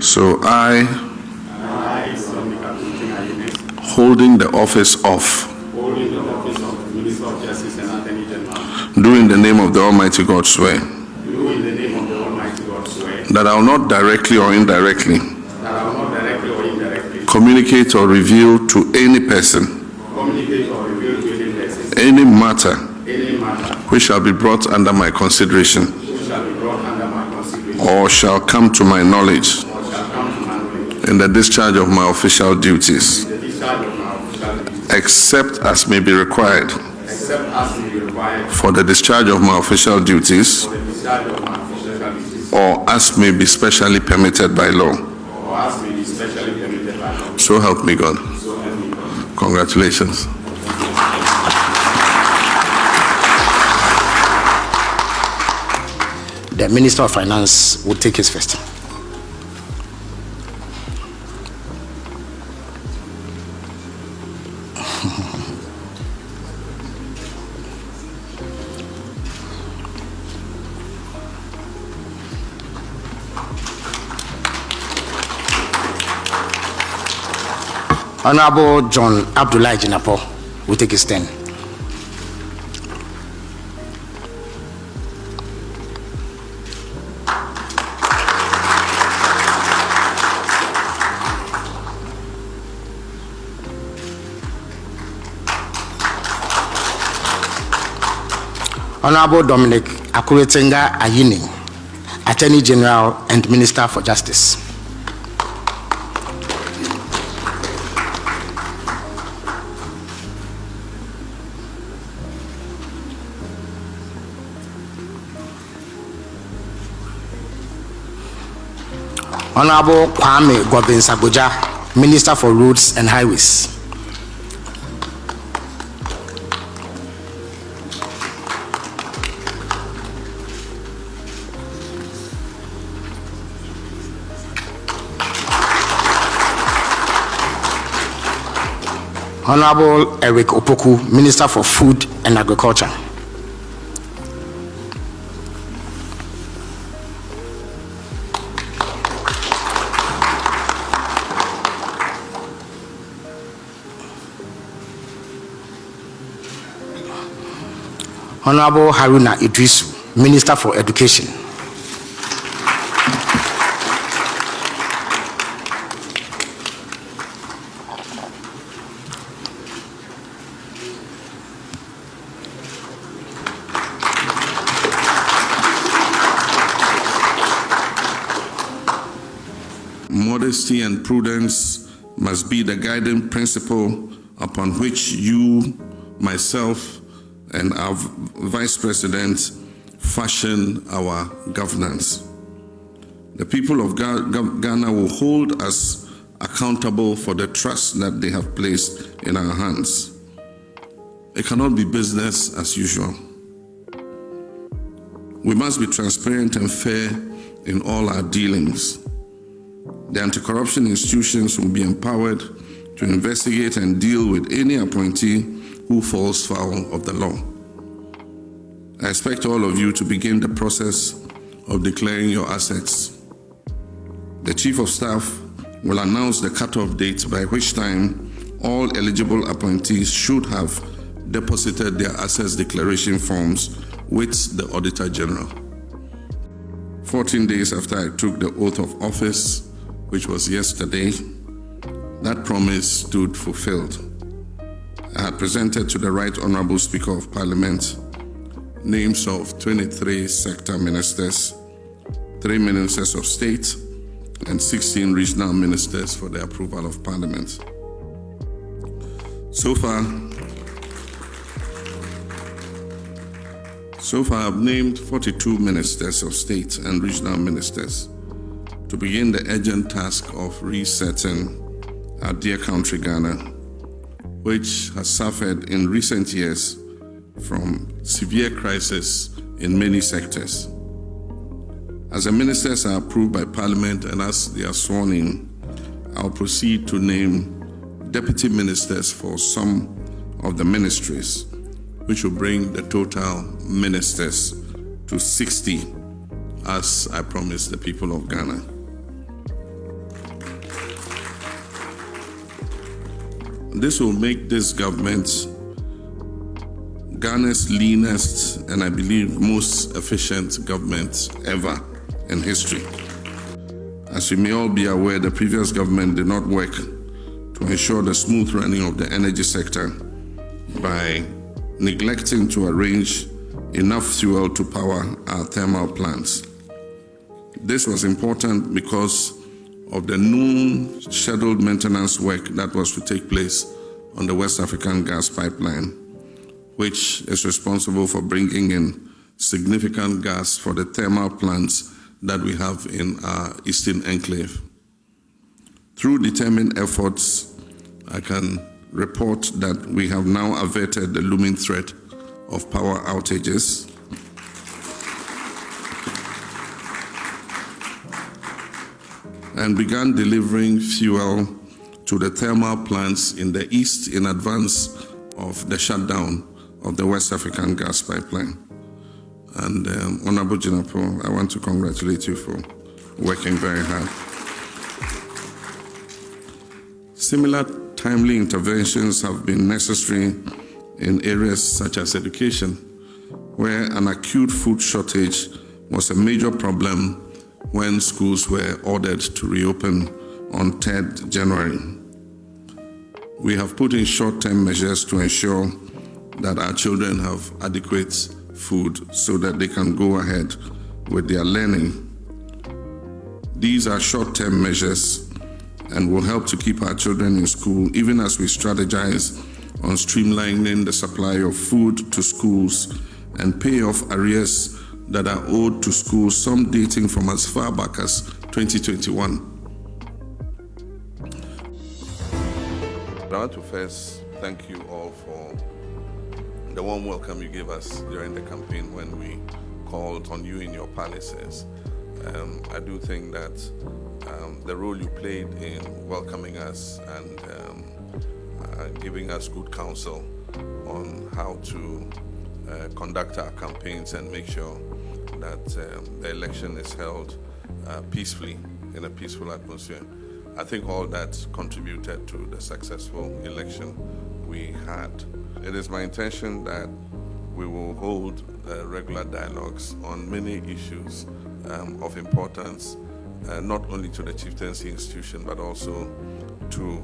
So I, holding the office of Minister of Justice and Attorney General, do in the name of the Almighty God swear that I will not directly or indirectly communicate or reveal to any person any matter which shall be brought under my consideration or shall come to my knowledge in the discharge of my official duties, except as may be required for the discharge of my official duties or as may be specially permitted by law. So help me God. Congratulations. The Minister of Finance will take his first. Honorable John Abdullah Jinapo will take his turn. Honorable Dominic Akuretenga Ayini, Attorney General and Minister for Justice. Honorable Kwame Gobinsaboja, Minister for Roads and Highways. Honorable Eric Opoku, Minister for Food and Agriculture. Honorable Haruna Idrisu, Minister for Education. Modesty and prudence must be the guiding principle upon which you, myself, and our Vice President fashion our governance. The people of Ghana will hold us accountable for the trust that they have placed in our hands. It cannot be business as usual. We must be transparent and fair in all our dealings. The anti-corruption institutions will be empowered to investigate and deal with any appointee who falls foul of the law. I expect all of you to begin the process of declaring your assets. The Chief of Staff will announce the cutoff date by which time all eligible appointees should have deposited their assets declaration forms with the Auditor General. 14 days after I took the oath of office, which was yesterday, that promise stood fulfilled. I had presented to the Right Honorable Speaker of Parliament names of 23 sector ministers, 3 ministers of state, and 16 regional ministers for the approval of Parliament. So far, I've named 42 ministers of state and regional ministers to begin the urgent task of resetting our dear country Ghana, which has suffered in recent years from severe crisis in many sectors. As the ministers are approved by Parliament and as they are sworn in, I'll proceed to name deputy ministers for some of the ministries, which will bring the total ministers to 60, as I promised the people of Ghana. This will make this government Ghana's leanest and I believe most efficient government ever in history. As you may all be aware, the previous government did not work to ensure the smooth running of the energy sector by neglecting to arrange enough fuel to power our thermal plants. This was important because of the known scheduled maintenance work that was to take place on the West African gas pipeline, which is responsible for bringing in significant gas for the thermal plants that we have in our Eastern Enclave. Through determined efforts, I can report that we have now averted the looming threat of power outages. And began delivering fuel to the thermal plants in the east in advance of the shutdown of the West African gas pipeline. And Honorable Jinapo, I want to congratulate you for working very hard. Similar timely interventions have been necessary in areas such as education, where an acute food shortage was a major problem when schools were ordered to reopen on 3rd January. We have put in short-term measures to ensure that our children have adequate food so that they can go ahead with their learning. These are short-term measures and will help to keep our children in school even as we strategize on streamlining the supply of food to schools and pay off arrears that are owed to schools, some dating from as far back as 2021. I want to first thank you all for the warm welcome you gave us during the campaign when we called on you in your palaces. I do think that the role you played in welcoming us and giving us good counsel on how to conduct our campaigns and make sure that the election is held peacefully, in a peaceful atmosphere. I think all that contributed to the successful election we had. It is my intention that we will hold regular dialogues on many issues of importance, not only to the chieftaincy institution, but also to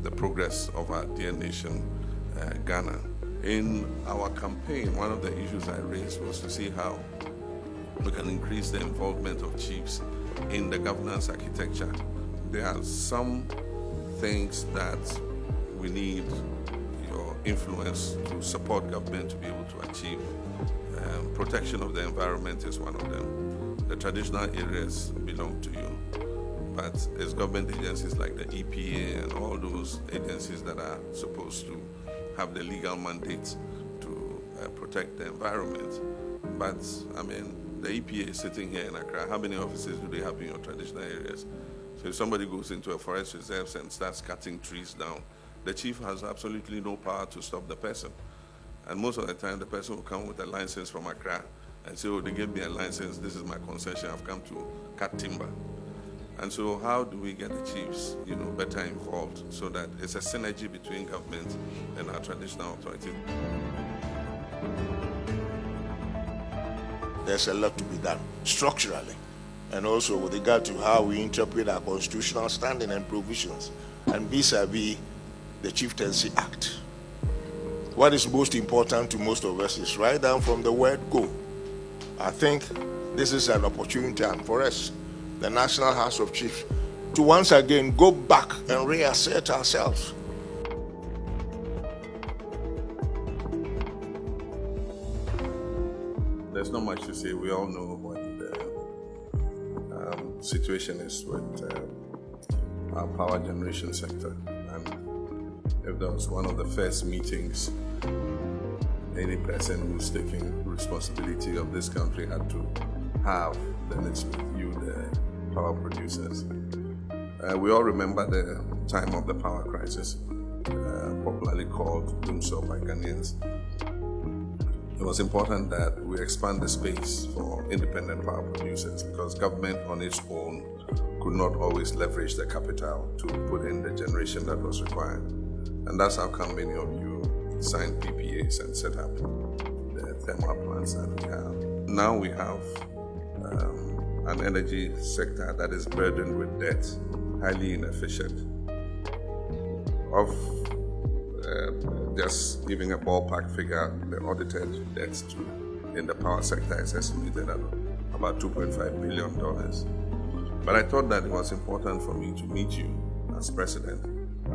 the progress of our dear nation, Ghana. In our campaign, one of the issues I raised was to see how we can increase the involvement of chiefs in the governance architecture. There are some things that we need your influence to support government to be able to achieve. Protection of the environment is one of them. The traditional areas belong to you, but it's government agencies like the EPA and all those agencies that are supposed to have the legal mandate to protect the environment. But I mean, the EPA is sitting here in Accra. How many offices do they have in your traditional areas? So if somebody goes into a forest reserve and starts cutting trees down, the chief has absolutely no power to stop the person. And most of the time, the person will come with a license from Accra and say, oh, they gave me a license, this is my concession, I've come to cut timber. And so how do we get the chiefs, better involved so that it's a synergy between government and our traditional authorities? There's a lot to be done structurally, and also with regard to how we interpret our constitutional standing and provisions, and vis-a-vis the Chieftaincy Act. What is most important to most of us is right down from the word go. I think this is an opportunity for us, the National House of Chiefs, to once again go back and reassert ourselves. There's not much to say. We all know what the situation is with our power generation sector. And if that was one of the first meetings any person who's taking responsibility of this country had to have, then it's with you, the power producers. We all remember the time of the power crisis, popularly called bombshell by Ghanaians. It was important that we expand the space for independent power producers because government on its own could not always leverage the capital to put in the generation that was required. And that's how come many of you signed PPAs and set up the thermal plants that we have. Now we have an energy sector that is burdened with debt, highly inefficient. Of just giving a ballpark figure, the audited debt in the power sector is estimated at about $2.5 billion. But I thought that it was important for me to meet you as president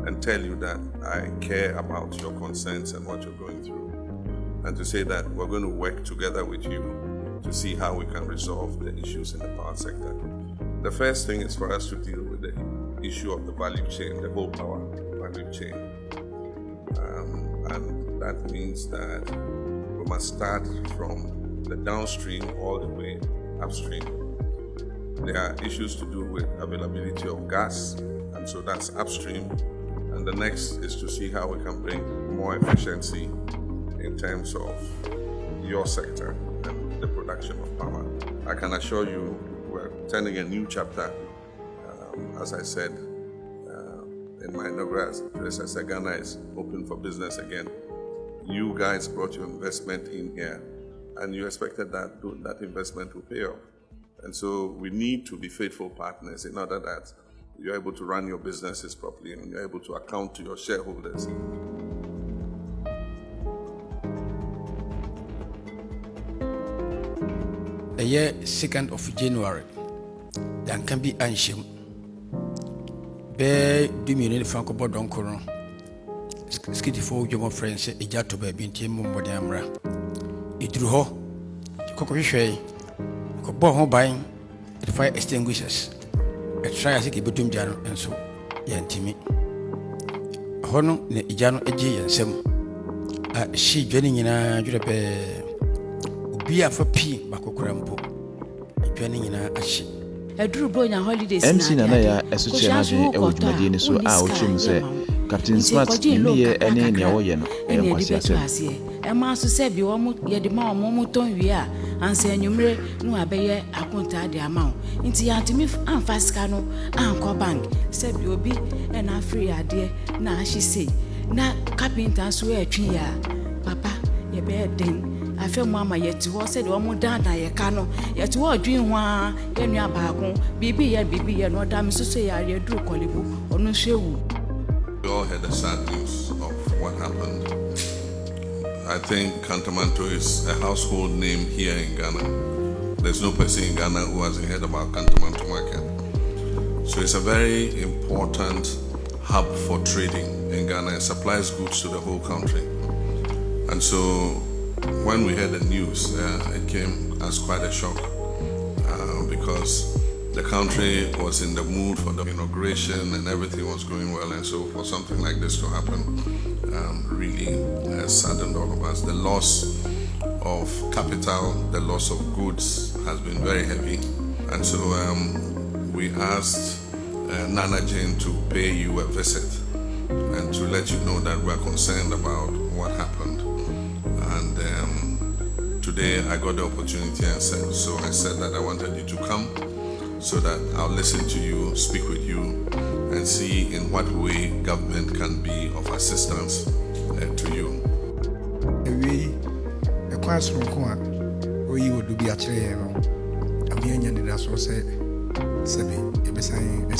and tell you that I care about your concerns and what you're going through, and to say that we're going to work together with you to see how we can resolve the issues in the power sector. The first thing is for us to deal with the issue of the value chain, the whole power value chain. And that means that we must start from the downstream all the way upstream. There are issues to do with availability of gas, and so that's upstream. And the next is to see how we can bring more efficiency in terms of your sector and the production of power. I can assure you we're turning a new chapter. As I said in my inaugural address, I said Ghana is open for business again. You guys brought your investment in here, and you expected that investment will pay off. And so we need to be faithful partners in order that you're able to run your businesses properly and you're able to account to your shareholders. A year 2nd of January, there can be anshim. Be dimini Franco Bodoncoron. Skitty for your friends, a jato baby in Tim Modiamra. It drew ho, Cocorishay, Cobo buying, the fire extinguishers. A try as it between Jano and so, Yantimi. Hono, ne Ijano Eji and Sem. She joining in a Jurape. Be a for P. Bacorampo. Joining in a she. A drew bronya holidays. MC Nana Yaa Association Ewojumadi so a ochum say Captain Smart me any nya wo ye no e kwase e ma so se bi wo ye de ma wo mo ton wi a anse anwumre no abeye akonta de ama nti ya ntimi amfa sika no anko bank se bi obi e na free ade na ahye sei na carpenter so e twi ya papa ye be den Afenyo Markin yeti ho said omo dada ye ka no yeti ho adwin ho a ye nua baako bibi ye no da me so ya re duru kolebu onu hwewu. We all heard the sad news of what happened. I think Kantamanto is a household name here in Ghana. There's no person in Ghana who hasn't heard about Kantamanto market. So it's a very important hub for trading in Ghana. It supplies goods to the whole country. And so when we heard the news, it came as quite a shock because the country was in the mood for the inauguration and everything was going well, and so for something like this to happen really saddened all of us. The loss of capital, the loss of goods has been very heavy, and so we asked Nana Jane to pay you a visit and to let you know that we're concerned about what happened. And today I got the opportunity, and so I said that I wanted you to come so that I'll listen to you, speak with you, and see in what way government can be of assistance to you. A classroom, where you would be actually, I'm the Indian that also said, Sabi, a sign, a